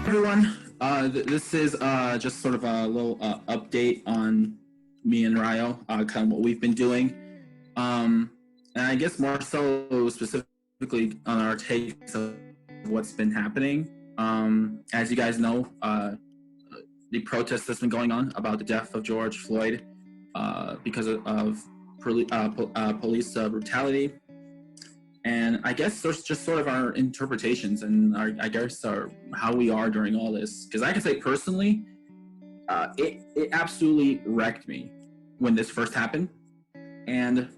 Everyone. This is just sort of a little update on me and Ryo, kind of what we've been doing. And I guess more so specifically on our takes of what's been happening. As you guys know, the protest that's been going on about the death of George Floyd because of police brutality. And I guess there's just sort of our interpretations and how we are during all this. Because I can say personally, it absolutely wrecked me when this first happened, and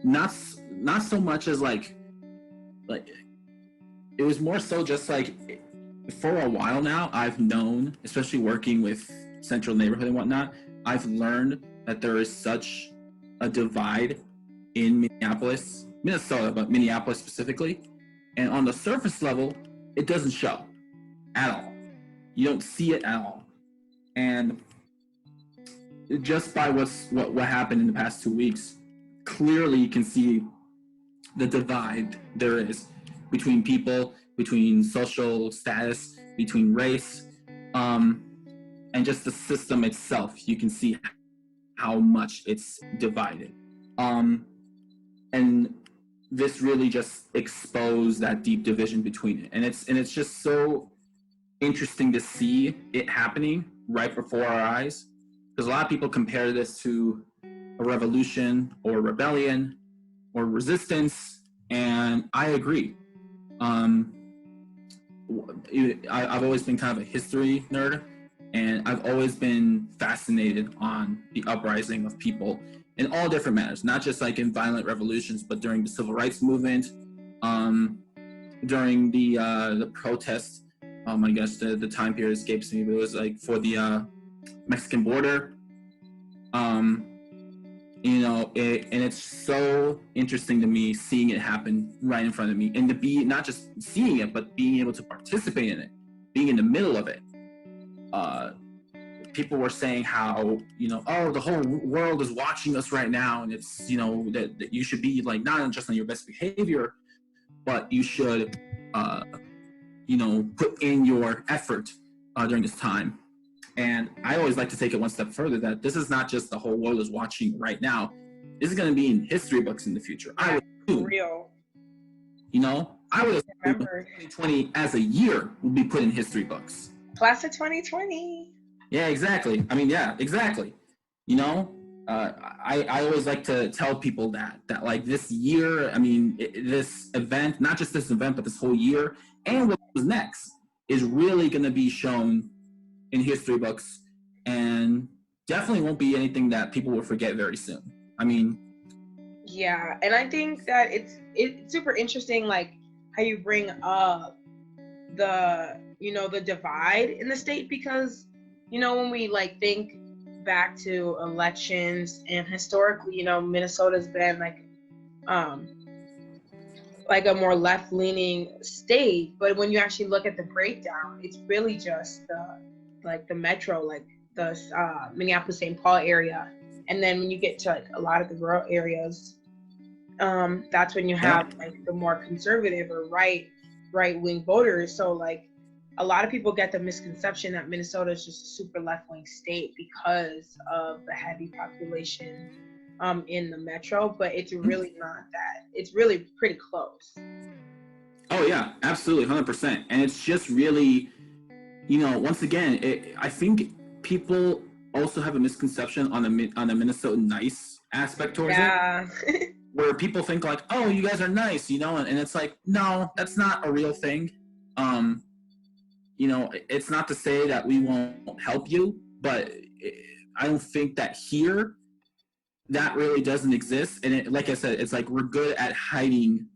not so much as like it was more so just like for a while now I've known, especially working with Central Neighborhood and whatnot, I've learned that there is such a divide in Minnesota, but Minneapolis specifically. And on the surface level, it doesn't show at all. You don't see it at all. And just by what happened in the past 2 weeks, clearly you can see the divide there is between people, between social status, between race, and just the system itself. You can see how much it's divided. And this really just exposed that deep division between it. And it's just so interesting to see it happening right before our eyes. Because a lot of people compare this to a revolution or rebellion or resistance, and I agree. I've always been kind of a history nerd, and I've always been fascinated on the uprising of people in all different manners, not just like in violent revolutions, but during the civil rights movement, during the protests. I guess the time period escapes me, but it was like for the Mexican border. And it's so interesting to me seeing it happen right in front of me, and to be not just seeing it, but being able to participate in it, being in the middle of it. People were saying how, the whole world is watching us right now, and it's, that you should be like not just on your best behavior, but you should, put in your effort during this time. And I always like to take it one step further, that this is not just the whole world is watching right now. This is going to be in history books in the future. I would assume, real. I would assume 2020 as a year will be put in history books. Class of 2020. Yeah, exactly. I mean, yeah, exactly. I always like to tell people that like this year, this event, not just this event, but this whole year and what was next is really going to be shown in history books, and definitely won't be anything that people will forget very soon. Yeah, and I think that it's super interesting, like how you bring up the divide in the state, because when we like think back to elections and historically, Minnesota's been like a more left-leaning state, but when you actually look at the breakdown, it's really just the metro, like the Minneapolis-St. Paul area, and then when you get to a lot of the rural areas, that's when you have the more conservative or right-wing voters. So like a lot of people get the misconception that Minnesota is just a super left-wing state because of the heavy population in the metro, but it's really not that. It's really pretty close. Oh yeah, absolutely, 100%. And it's just really, once again, I think people also have a misconception on the Minnesotan nice aspect towards it, where people think like, oh, you guys are nice, and it's like, no, that's not a real thing. It's not to say that we won't help you, but I don't think that here that really doesn't exist. And like I said, it's like we're good at hiding,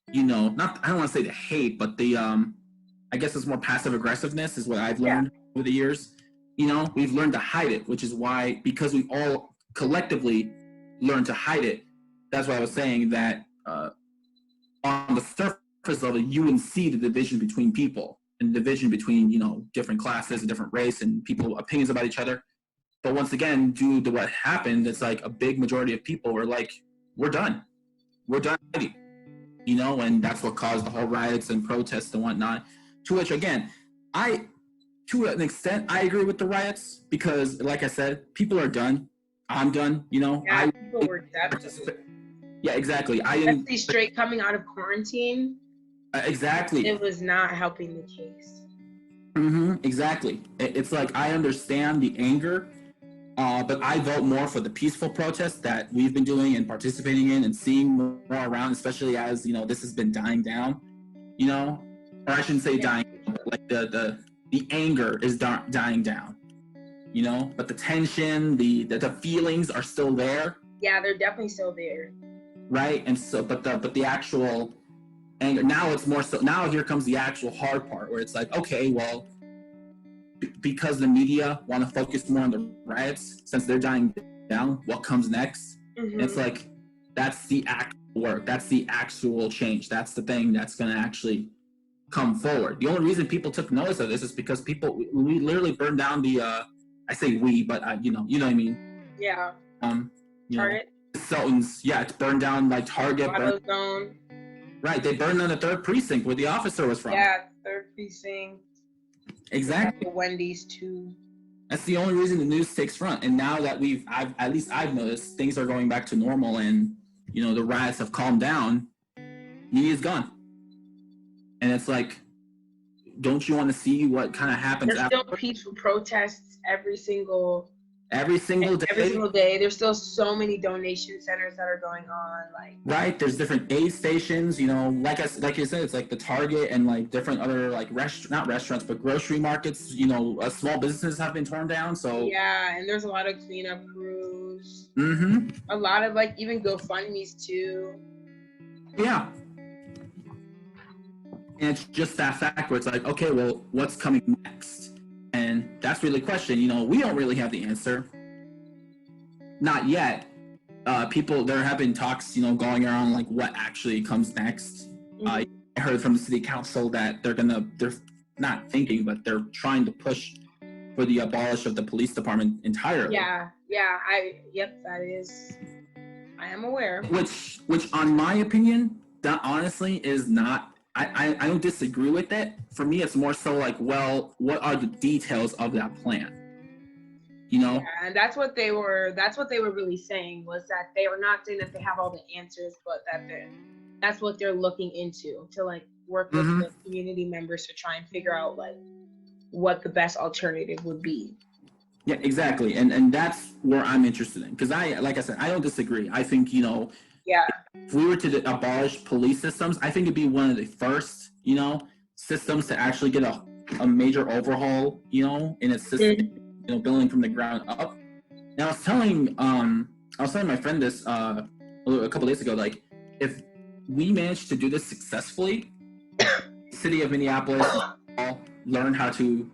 I don't want to say the hate, but the I guess it's more passive aggressiveness is what I've learned over the years. We've learned to hide it, which is why, because we all collectively learned to hide it, that's why I was saying that on the surface level, you wouldn't see the division between people and division between, different classes and different race and people opinions about each other. But once again, due to what happened, it's like a big majority of people were like, we're done fighting. And that's what caused the whole riots and protests and whatnot. To which, again, I, to an extent, I agree with the riots because, like I said, people are done. I'm done. You know, Yeah, I people were definitely, yeah, exactly. I didn't especially straight coming out of quarantine. exactly. It was not helping the case. Exactly. It's like I understand the anger, but I vote more for the peaceful protests that we've been doing and participating in and seeing more around, especially as this has been dying down. Or I shouldn't say dying, but like the anger is dying down. But the tension, the feelings are still there. Yeah, they're definitely still there. Right, and so but the actual anger now, it's more so now here comes the actual hard part where it's like, okay, well, because the media want to focus more on the riots since they're dying down, what comes next? And it's like, that's the actual work, that's the actual change, that's the thing that's going to actually come forward. The only reason people took notice of this is because we literally burned down the I say we, but you know what I mean. Yeah. Target. Sultan's, yeah, it's burned down like Target. Zone. Right, they burned down the 3rd precinct where the officer was from. Yeah, 3rd precinct. Exactly. Wendy's too. That's the only reason the news takes front. And now that I've noticed things are going back to normal, and the riots have calmed down, media's gone. And it's like, don't you want to see what kind of happens? There's still peaceful protests every single day. Every single day. There's still so many donation centers that are going on. Right, there's different aid stations. Like you said, it's like the Target and like different other like not restaurants, but grocery markets. Small businesses have been torn down. So yeah, and there's a lot of cleanup crews. A lot of even GoFundMe's too. Yeah. And it's just that fact where it's like, okay, well, what's coming next? And that's really the question. We don't really have the answer. Not yet. There have been talks, going around like what actually comes next. I heard from the city council that they're not thinking, but they're trying to push for the abolish of the police department entirely. Yeah, that is. I am aware. Which, on my opinion, that honestly is not. I don't disagree with it. For me, it's more so like, well, what are the details of that plan? Yeah, and that's what they were really saying, was that they were not saying that they have all the answers, but that's what they're looking into, to work with the community members to try and figure out what the best alternative would be. Yeah, exactly. And that's where I'm interested in, because like I said, I don't disagree. I think, if we were to abolish police systems, I think it'd be one of the first, systems to actually get a major overhaul, in its system, building from the ground up. And I was telling my friend this a couple days ago, like, if we managed to do this successfully, the city of Minneapolis will learn how to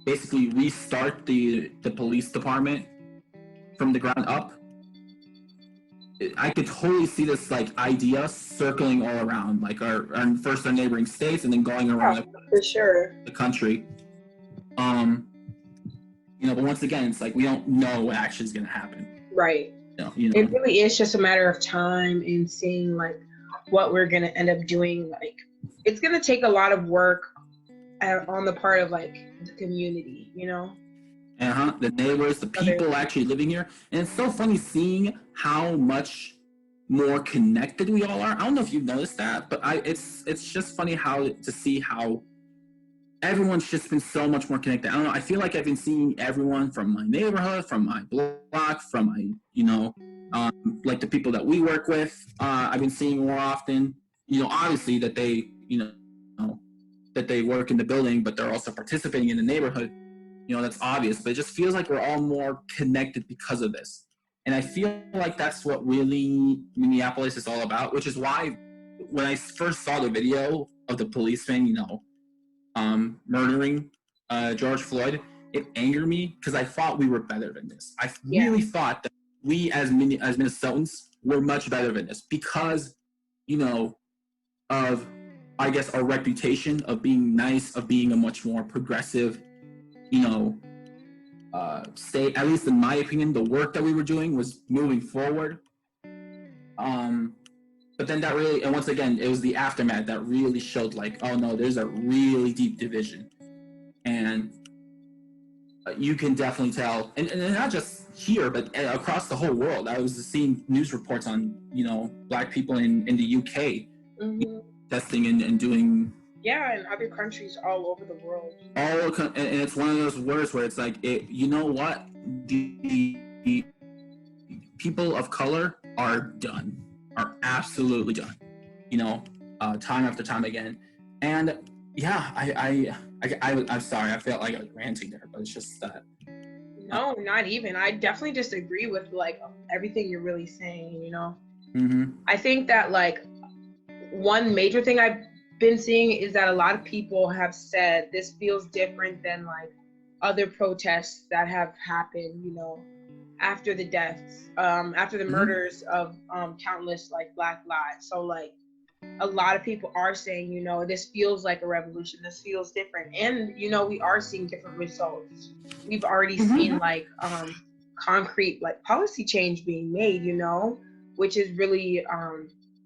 basically restart the police department from the ground up. I could totally see this idea circling all around, first our neighboring states and then going around for sure the country. But once again, it's like we don't know what actually is going to happen. Right. It really is just a matter of time and seeing what we're going to end up doing. It's going to take a lot of work on the part of the community, the neighbors, the people actually living here. And it's so funny seeing how much more connected we all are. I don't know if you've noticed that, but it's just funny to see how everyone's just been so much more connected. I don't know, I feel like I've been seeing everyone from my neighborhood, from my block, from my like the people that we work with, I've been seeing more often. Obviously that they that they work in the building, but they're also participating in the neighborhood. That's obvious, but it just feels like we're all more connected because of this. And I feel like that's what really Minneapolis is all about, which is why when I first saw the video of the policeman, murdering George Floyd, it angered me because I thought we were better than this. I really thought that we as Minnesotans were much better than this because, of, I guess, our reputation of being nice, of being a much more progressive, state. At least in my opinion, the work that we were doing was moving forward. But then that really, and once again, it was the aftermath that really showed oh no, there's a really deep division. you can definitely tell, and not just here, but across the whole world. I was seeing news reports on, Black people in the UK Mm-hmm. testing and doing. Yeah, in other countries all over the world. And it's one of those words where it's like, you know what? The people of color are done, are absolutely done. Time after time again, and yeah, I'm sorry, I felt like I was ranting there, but it's just that. No, not even. I definitely disagree with like everything you're really saying. Mm-hmm. I think that like one major thing I've been seeing is that a lot of people have said this feels different than like other protests that have happened, after the deaths, after the murders of countless like Black lives. So like a lot of people are saying, this feels like a revolution, this feels different. And, we are seeing different results. We've already seen like concrete like policy change being made, which is really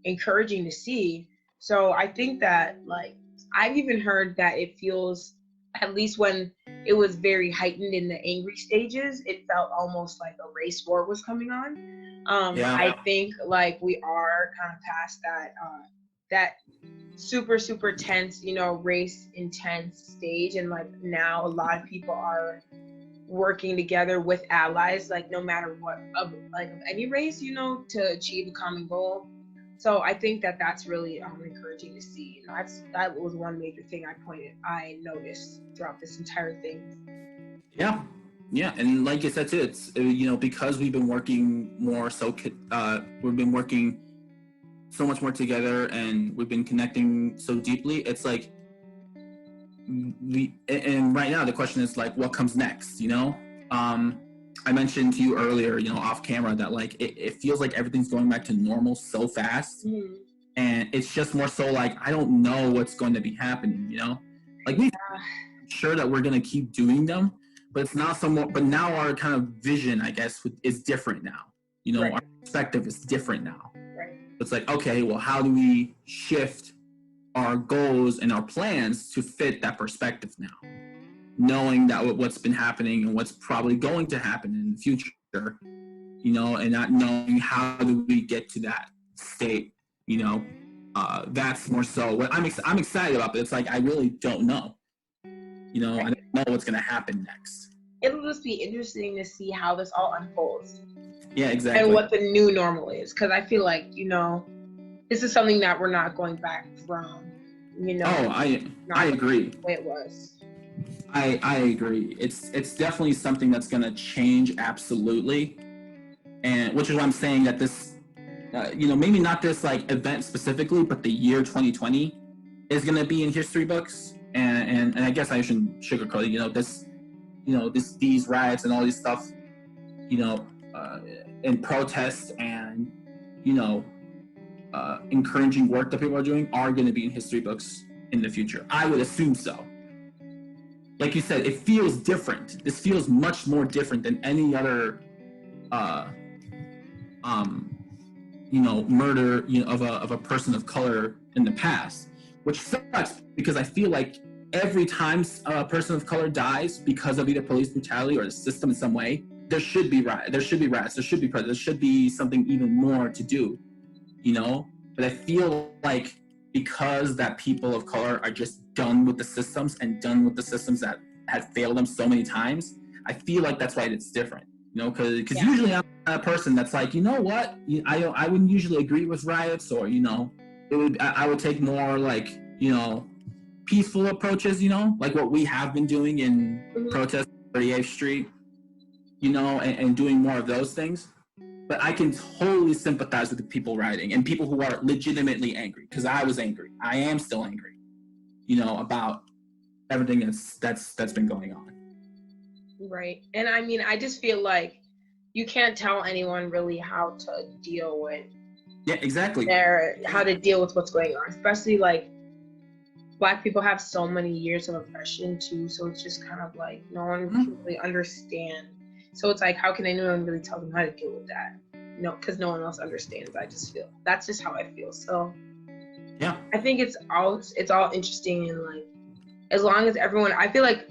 encouraging to see. So I think that like I've even heard that it feels, at least when it was very heightened in the angry stages, it felt almost like a race war was coming on. I think like we are kind of past that super, super tense, race intense stage. And like now a lot of people are working together with allies, like no matter what, of any race, to achieve a common goal. So I think that that's really encouraging to see. That was one major thing I noticed throughout this entire thing. Yeah, and like you said too, it's because we've been working more, we've been working so much more together, and we've been connecting so deeply. It's like and right now the question is like, what comes next? I mentioned to you earlier, off camera, that like it feels like everything's going back to normal so fast. Mm-hmm. And it's just more so like, I don't know what's going to be happening, like I'm sure that we're going to keep doing them, but it's not but now our kind of vision, I guess, is different now. Right. Our perspective is different now. Right. It's like, okay, well, how do we shift our goals and our plans to fit that perspective now, knowing that what's been happening and what's probably going to happen in the future, and not knowing how do we get to that state, that's more so what I'm excited about, but it's like, I really don't know, I don't know what's going to happen next. It'll just be interesting to see how this all unfolds. Yeah, exactly. And what the new normal is, because I feel like, this is something that we're not going back from, I agree. The way it was. I agree. It's definitely something that's going to change, absolutely. And which is why I'm saying that this, maybe not this like event specifically, but the year 2020 is going to be in history books. And I guess I shouldn't sugarcoat it. These riots and all these stuff, and protests and, encouraging work that people are doing are going to be in history books in the future. I would assume so. Like you said, it feels different. This feels much more different than any other, murder, of a person of color in the past, which sucks because I feel like every time a person of color dies because of either police brutality or the system in some way, there should be riots, there should be something even more to do, but I feel like because that people of color are just done with the systems and done with the systems that had failed them so many times, I feel like that's why it's different, because usually I'm a person that's like, what, I wouldn't usually agree with riots, or I would take more like peaceful approaches, like what we have been doing in protests on 38th Street, and doing more of those things. But I can totally sympathize with the people rioting and people who are legitimately angry, because I was angry. I am still angry, about everything that's been going on. Right. And I mean, I just feel like you can't tell anyone really how to deal with how to deal with what's going on, especially like Black people have so many years of oppression too, so it's just kind of like no one can really understand. So it's like, how can anyone really tell them how to deal with that? Because no one else understands. That's just how I feel. So yeah, I think it's all interesting, and like as long as everyone, I feel like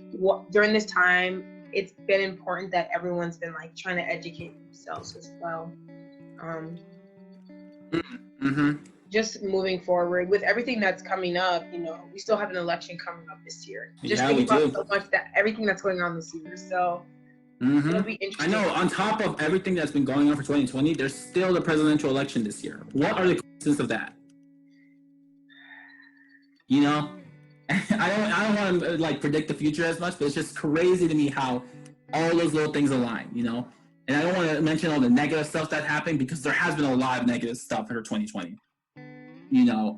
during this time it's been important that everyone's been like trying to educate themselves as well. Mm-hmm. Just moving forward with everything that's coming up, you know, we still have an election coming up this year. Just Yeah, think we about do. so much that everything that's going on this year. So it'll be I interesting. know. On top of everything that's been going on for 2020, there's still the presidential election this year. What are the consequences of that? You know, I don't want to like predict the future as much, but it's just crazy to me how all those little things align. You know, and I don't want to mention all the negative stuff that happened because there has been a lot of negative stuff for 2020. You know,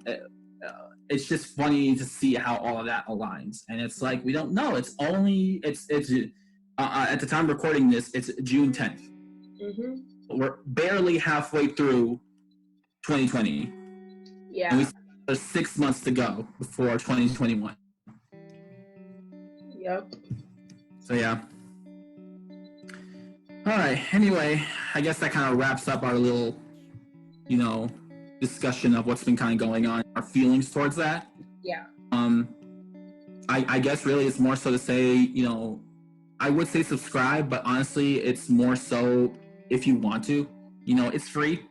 it's just funny to see how all of that aligns, and it's like we don't know. It's only it's at the time of recording this, it's June 10th. Mm-hmm. We're barely halfway through 2020. Yeah. And there's 6 months to go before 2021. Yep. So yeah. All right. Anyway, I guess that kind of wraps up our little, you know, discussion of what's been kind of going on, our feelings towards that. Yeah. I guess really it's more so to say, you know, I would say subscribe, but honestly, it's more so if you want to, you know, it's free.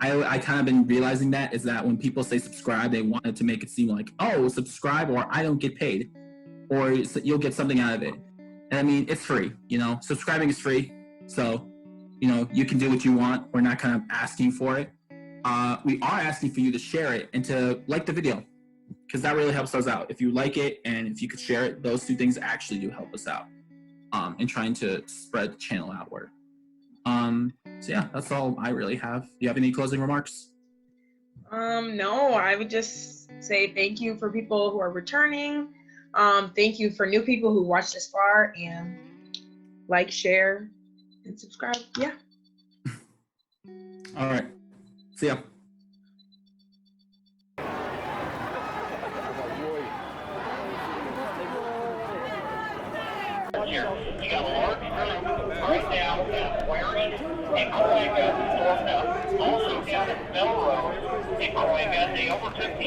I kind of been realizing that is that when people say subscribe, they want it to make it seem like, oh, subscribe or I don't get paid or you'll get something out of it. And I mean, it's free, you know, subscribing is free. So, you know, you can do what you want. We're not kind of asking for it. We are asking for you to share it and to like the video because that really helps us out. If you like it and if you could share it, those two things actually do help us out in trying to spread the channel outward. So yeah, that's all I really have. Do you have any closing remarks? No, I would just say thank you for people who are returning. Thank you for new people who watched this far, and like, share, and subscribe. Yeah. All right. See ya. Here, you got a large group right now at Waring and Coringa, Florida. Also down at Bell Road in Coringa, they overtook the